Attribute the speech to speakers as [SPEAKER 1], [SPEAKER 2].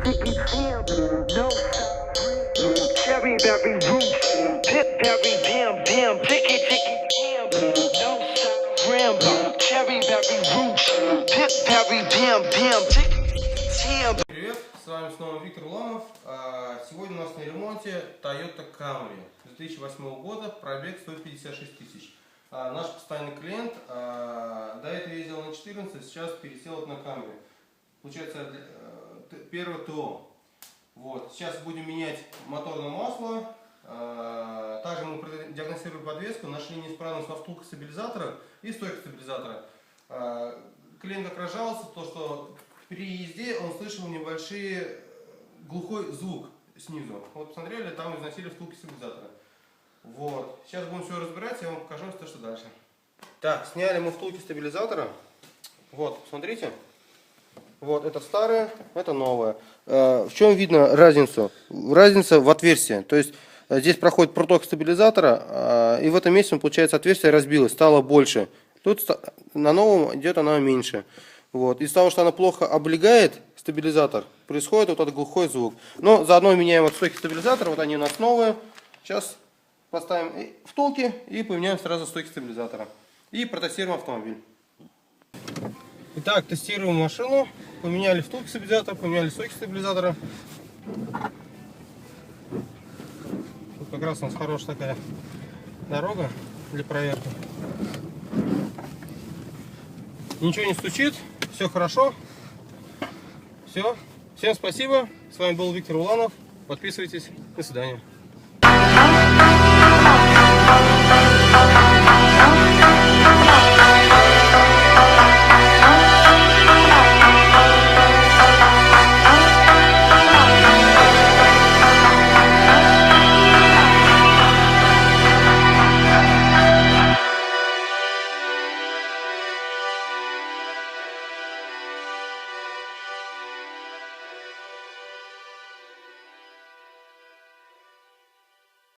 [SPEAKER 1] ticky, Tim. No cherry berry roots, pip berry dim, ticky, Tim. No rim, cherry berry roots, pip berry dim, ticky, Tim.
[SPEAKER 2] Привет, с вами снова Виктор Уланов. Сегодня у нас на ремонте Toyota Camry 2008 года, пробег 156 тысяч. Наш постоянный клиент до этого ездил на 14, сейчас пересел на Camry. Получается, первое ТО. Вот. Сейчас будем менять моторное масло. Также мы диагностируем подвеску, нашли неисправность во втулках стабилизатора и стойке стабилизатора. Клиент как раз жаловался, что при езде он слышал небольшой глухой звук снизу. Вот посмотрели, там износили втулки стабилизатора. Вот. Сейчас будем все разбирать, я вам покажу, что дальше. Так, сняли мы втулки стабилизатора. Вот, посмотрите. Вот, это старое, это новое. В чем видно разницу? Разница в отверстии. То есть здесь проходит проток стабилизатора, и в этом месте, получается, отверстие разбилось, стало больше. Тут на новом идет она меньше. Вот. Из-за того, что она плохо облегает стабилизатор, происходит вот этот глухой звук. Но заодно меняем вот стойки стабилизатора, вот они у нас новые. Сейчас поставим втулки и поменяем сразу стойки стабилизатора. И протестируем автомобиль. Итак, тестируем машину. Поменяли втулки стабилизатора, поменяли стойки стабилизатора. Тут как раз у нас хорошая такая дорога для проверки. Ничего не стучит, все хорошо. Все. Всем спасибо. С вами был Виктор Уланов. Подписывайтесь. До свидания.